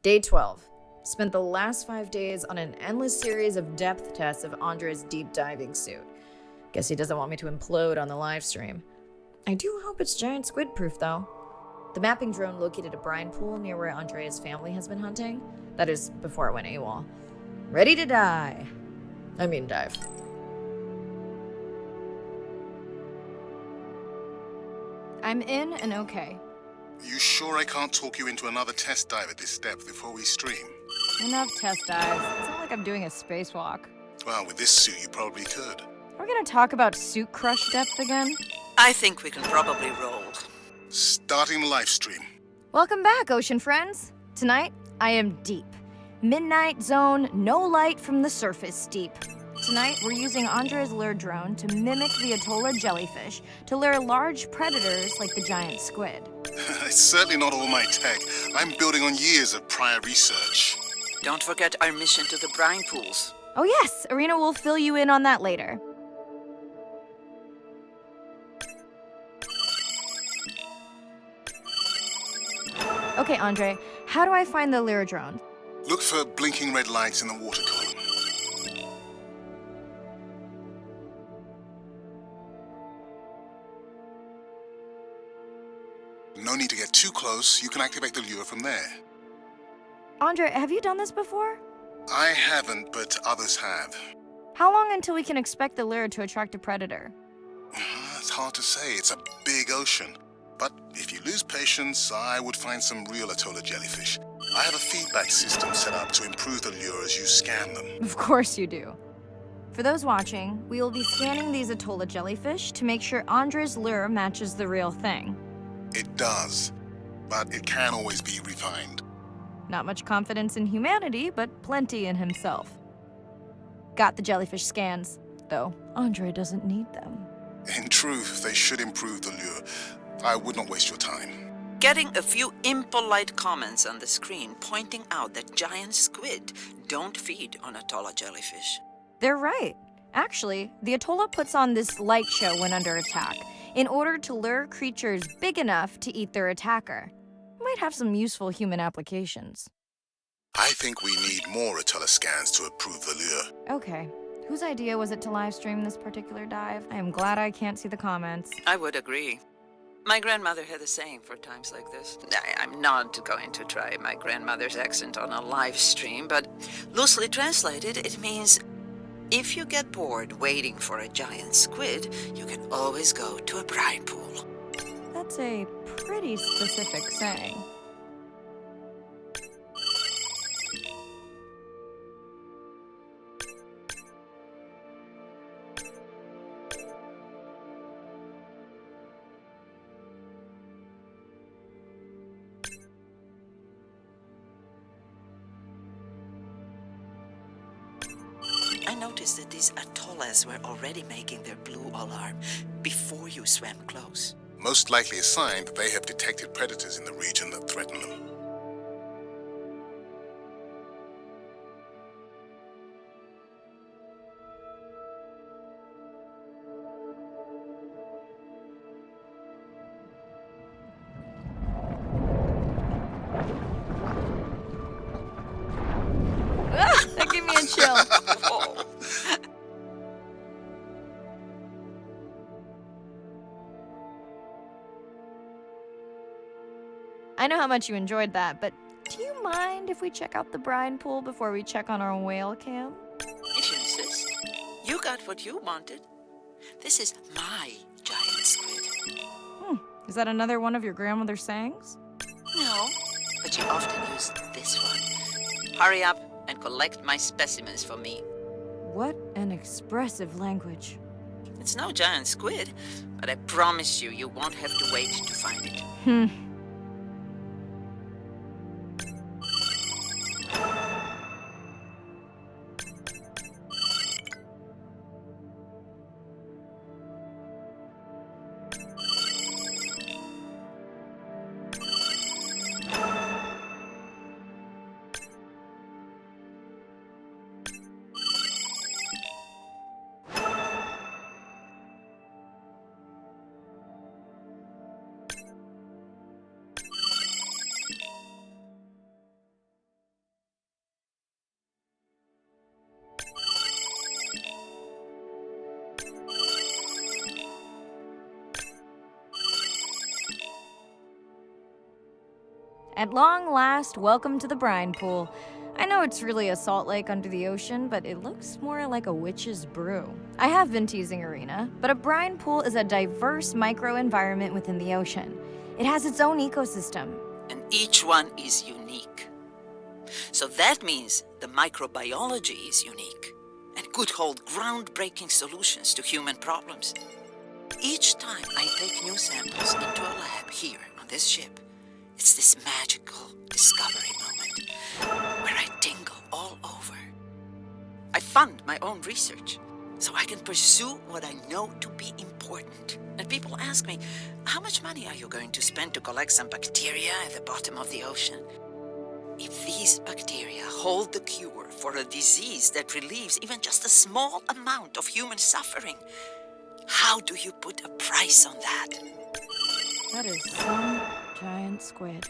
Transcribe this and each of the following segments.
Day 12. Spent the last 5 days on an endless series of depth tests of Andre's deep diving suit. Guess he doesn't want me to implode on the live stream. I do hope it's giant squid proof though. The mapping drone located a brine pool near where Andrea's family has been hunting. That is, before it went AWOL. Ready to dive. I'm in and okay. You sure I can't talk you into another test dive at this depth before we stream? Enough test dives. It's not like I'm doing a spacewalk. Well, with this suit you probably could. Are we gonna talk about suit crush depth again? I think we can probably roll. Starting the live stream. Welcome back, ocean friends. Tonight, I am deep. Midnight zone, no light from the surface deep. Tonight, we're using Andre's lure drone to mimic the Atolla jellyfish to lure large predators like the giant squid. It's certainly not all my tech. I'm building on years of prior research. Don't forget our mission to the brine pools. Oh yes, Arena will fill you in on that later. Okay, Andre, how do I find the lure drone? Look for blinking red lights in the water column. No need to get too close. You can activate the lure from there. Andre, have you done this before? I haven't, but others have. How long until we can expect the lure to attract a predator? It's hard to say. It's a big ocean. But if you lose patience, I would find some real Atolla jellyfish. I have a feedback system set up to improve the lure as you scan them. Of course you do. For those watching, we will be scanning these Atolla jellyfish to make sure Andre's lure matches the real thing. It does, but it can always be refined. Not much confidence in humanity, but plenty in himself. Got the jellyfish scans, though Andre doesn't need them. In truth, they should improve the lure. I would not waste your time. Getting a few impolite comments on the screen pointing out that giant squid don't feed on Atolla jellyfish. They're right. Actually, the Atolla puts on this light show when under attack, in order to lure creatures big enough to eat their attacker. Might have some useful human applications. I think we need more Atolla scans to approve the lure. Okay. Whose idea was it to live stream this particular dive? I am glad I can't see the comments. I would agree. My grandmother had a saying for times like this. I'm not going to try my grandmother's accent on a live stream, but loosely translated, it means if you get bored waiting for a giant squid, you can always go to a brine pool. That's a pretty specific saying. I noticed that these Atollas were already making their blue alarm before you swam close. Most likely a sign that they have detected predators in the region that threaten them. That gave me a chill. I know how much you enjoyed that, but do you mind if we check out the brine pool before we check on our whale cam? If you insist. You got what you wanted. This is my giant squid. Is that another one of your grandmother's sayings? No, but you often use this one. Hurry up and collect my specimens for me. What an expressive language. It's no giant squid, but I promise you, you won't have to wait to find it. At long last, welcome to the brine pool. I know it's really a salt lake under the ocean, but it looks more like a witch's brew. I have been teasing Arena, but a brine pool is a diverse microenvironment within the ocean. It has its own ecosystem. And each one is unique. So that means the microbiology is unique and could hold groundbreaking solutions to human problems. Each time I take new samples into a lab here on this ship, it's this magical discovery moment where I tingle all over. I fund my own research so I can pursue what I know to be important. And people ask me, how much money are you going to spend to collect some bacteria at the bottom of the ocean? If these bacteria hold the cure for a disease that relieves even just a small amount of human suffering, how do you put a price on that? That is some giant squid.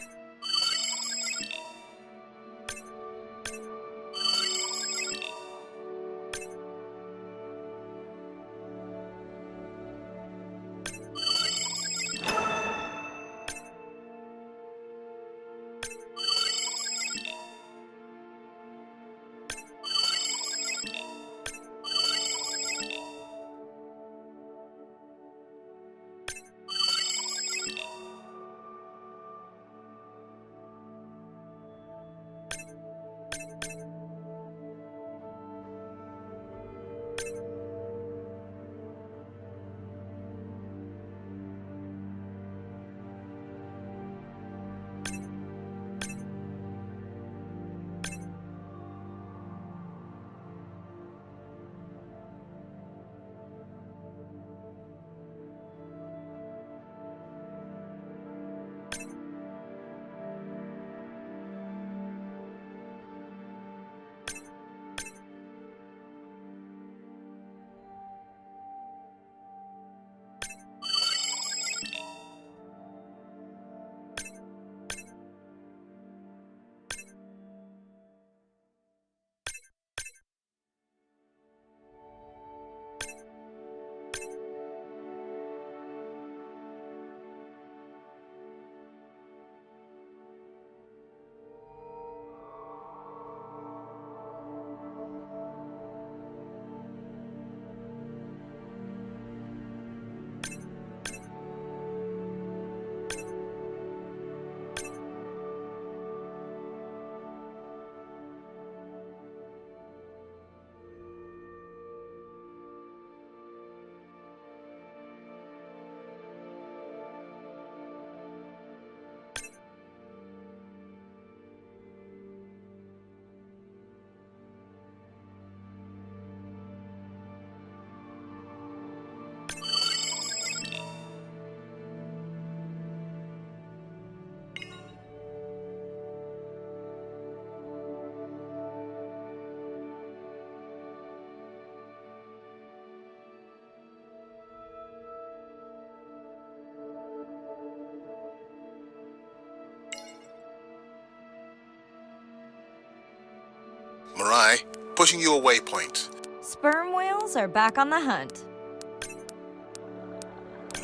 Mirai, pushing you a waypoint. Sperm whales are back on the hunt.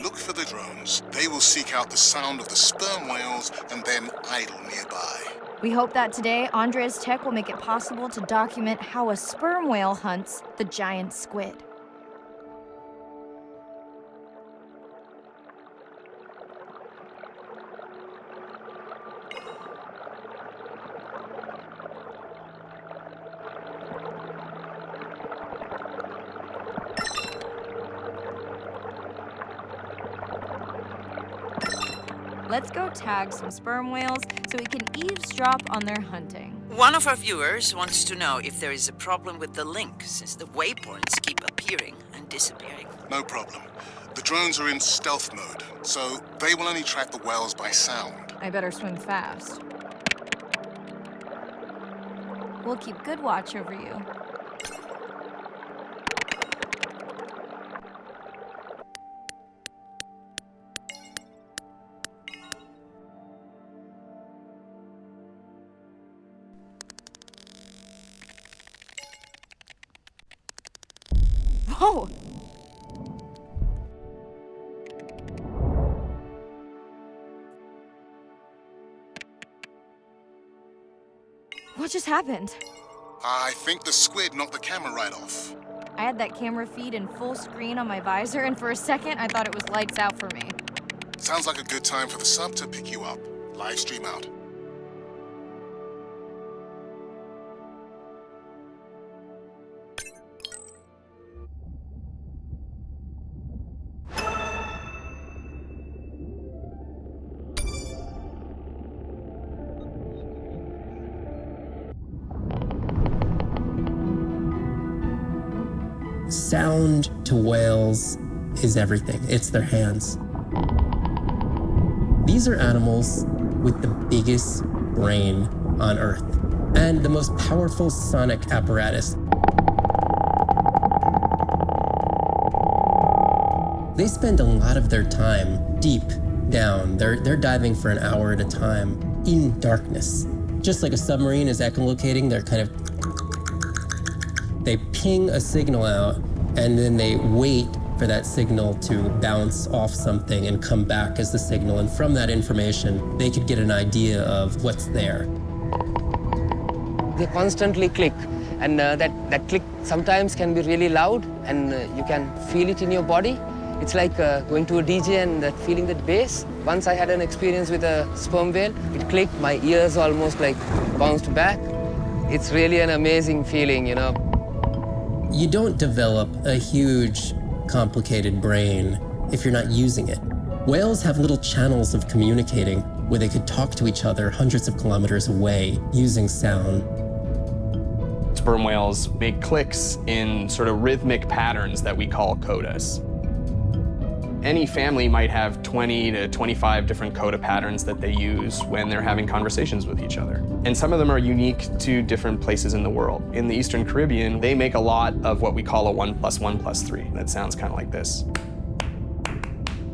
Look for the drones. They will seek out the sound of the sperm whales and then idle nearby. We hope that today, Andrea's tech will make it possible to document how a sperm whale hunts the giant squid. Let's go tag some sperm whales so we can eavesdrop on their hunting. One of our viewers wants to know if there is a problem with the link, since the waypoints keep appearing and disappearing. No problem. The drones are in stealth mode, so they will only track the whales by sound. I better swim fast. We'll keep good watch over you. Whoa! What just happened? I think the squid knocked the camera right off. I had that camera feed in full screen on my visor, and for a second, I thought it was lights out for me. Sounds like a good time for the sub to pick you up. Live stream out. Sound to whales is everything. It's their hands. These are animals with the biggest brain on Earth and the most powerful sonic apparatus. They spend a lot of their time deep down. They're diving for an hour at a time in darkness. Just like a submarine is echolocating, they ping a signal out, and then they wait for that signal to bounce off something and come back as the signal. And from that information, they could get an idea of what's there. They constantly click, and that click sometimes can be really loud, and you can feel it in your body. It's like going to a DJ and feeling that bass. Once I had an experience with a sperm whale. It clicked, my ears almost like bounced back. It's really an amazing feeling, you know. You don't develop a huge, complicated brain if you're not using it. Whales have little channels of communicating where they could talk to each other hundreds of kilometers away using sound. Sperm whales make clicks in sort of rhythmic patterns that we call codas. Any family might have 20 to 25 different coda patterns that they use when they're having conversations with each other. And some of them are unique to different places in the world. In the Eastern Caribbean, they make a lot of what we call a 1 + 1 + 3. That sounds kind of like this.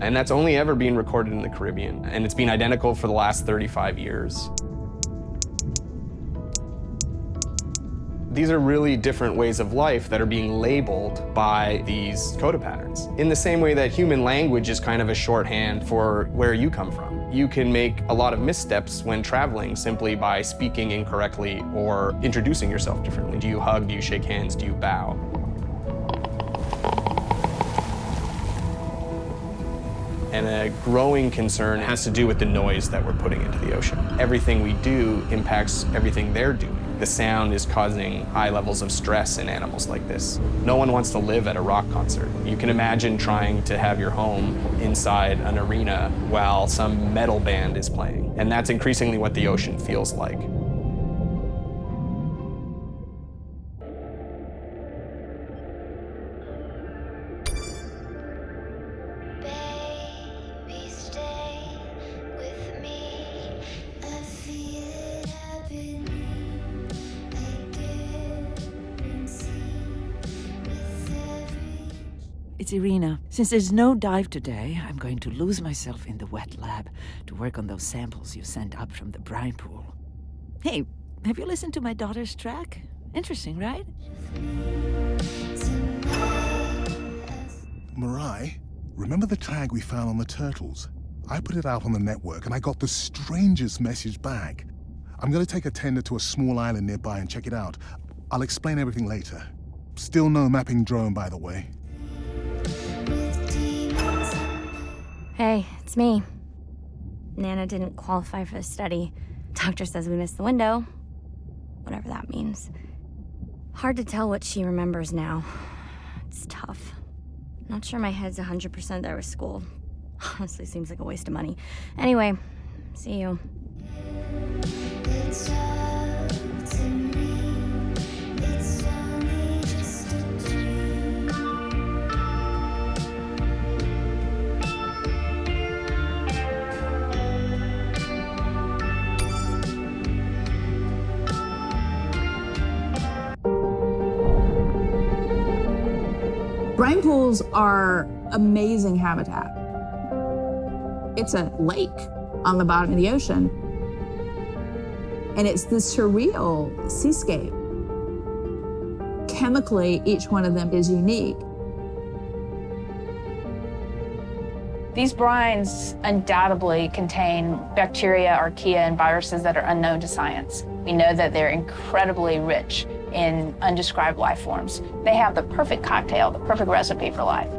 And that's only ever been recorded in the Caribbean. And it's been identical for the last 35 years. These are really different ways of life that are being labeled by these coda patterns. In the same way that human language is kind of a shorthand for where you come from. You can make a lot of missteps when traveling simply by speaking incorrectly or introducing yourself differently. Do you hug? Do you shake hands? Do you bow? And a growing concern has to do with the noise that we're putting into the ocean. Everything we do impacts everything they're doing. The sound is causing high levels of stress in animals like this. No one wants to live at a rock concert. You can imagine trying to have your home inside an arena while some metal band is playing. And that's increasingly what the ocean feels like. It's Irina. Since there's no dive today, I'm going to lose myself in the wet lab to work on those samples you sent up from the brine pool. Hey, have you listened to my daughter's track? Interesting, right? Mirai, remember the tag we found on the turtles? I put it out on the network and I got the strangest message back. I'm gonna take a tender to a small island nearby and check it out. I'll explain everything later. Still no mapping drone, by the way. Hey, it's me. Nana didn't qualify for the study. Doctor says we missed the window. Whatever that means. Hard to tell what she remembers now. It's tough. Not sure my head's 100% there with school. Honestly, seems like a waste of money. Anyway, see you. Brine pools are amazing habitat. It's a lake on the bottom of the ocean. And it's this surreal seascape. Chemically, each one of them is unique. These brines undoubtedly contain bacteria, archaea, and viruses that are unknown to science. We know that they're incredibly rich in undescribed life forms. They have the perfect cocktail, the perfect recipe for life.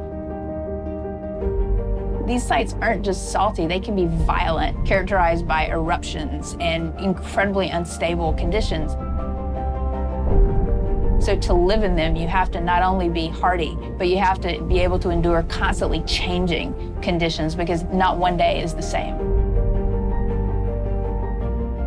These sites aren't just salty, they can be violent, characterized by eruptions and incredibly unstable conditions. So to live in them, you have to not only be hardy, but you have to be able to endure constantly changing conditions because not one day is the same.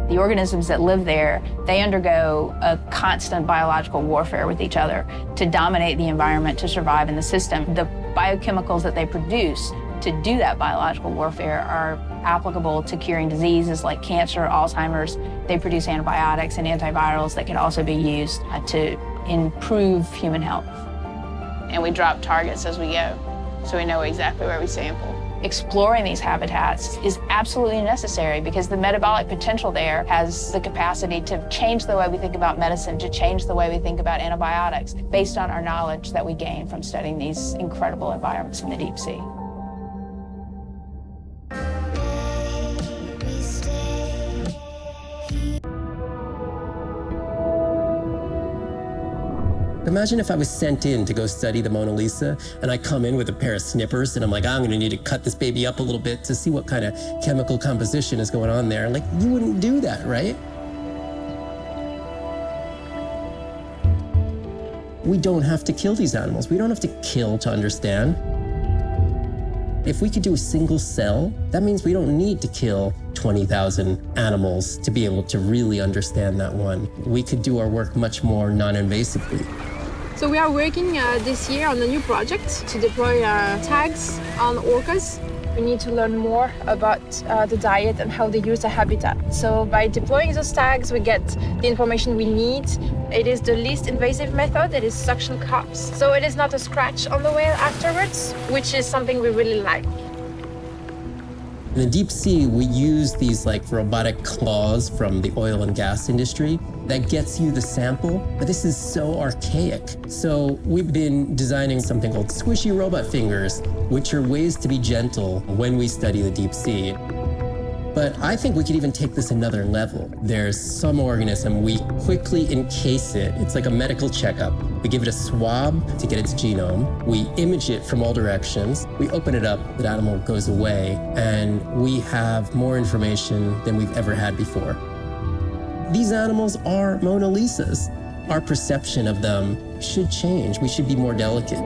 The organisms that live there, they undergo a constant biological warfare with each other to dominate the environment, to survive in the system. The biochemicals that they produce to do that biological warfare are applicable to curing diseases like cancer, Alzheimer's. They produce antibiotics and antivirals that can also be used to improve human health. And we drop targets as we go, so we know exactly where we sample. Exploring these habitats is absolutely necessary because the metabolic potential there has the capacity to change the way we think about medicine, to change the way we think about antibiotics, based on our knowledge that we gain from studying these incredible environments in the deep sea. Imagine if I was sent in to go study the Mona Lisa and I come in with a pair of snippers and I'm like, I'm gonna need to cut this baby up a little bit to see what kind of chemical composition is going on there. Like, you wouldn't do that, right? We don't have to kill these animals. We don't have to kill to understand. If we could do a single cell, that means we don't need to kill 20,000 animals to be able to really understand that one. We could do our work much more non-invasively. So we are working this year on a new project to deploy tags on orcas. We need to learn more about the diet and how they use the habitat. So by deploying those tags, we get the information we need. It is the least invasive method. It is suction cups. So it is not a scratch on the whale afterwards, which is something we really like. In the deep sea, we use these like robotic claws from the oil and gas industry that gets you the sample, but this is so archaic. So we've been designing something called squishy robot fingers, which are ways to be gentle when we study the deep sea. But I think we could even take this another level. There's some organism, we quickly encase it. It's like a medical checkup. We give it a swab to get its genome. We image it from all directions. We open it up, the animal goes away, and we have more information than we've ever had before. These animals are Mona Lisas. Our perception of them should change. We should be more delicate.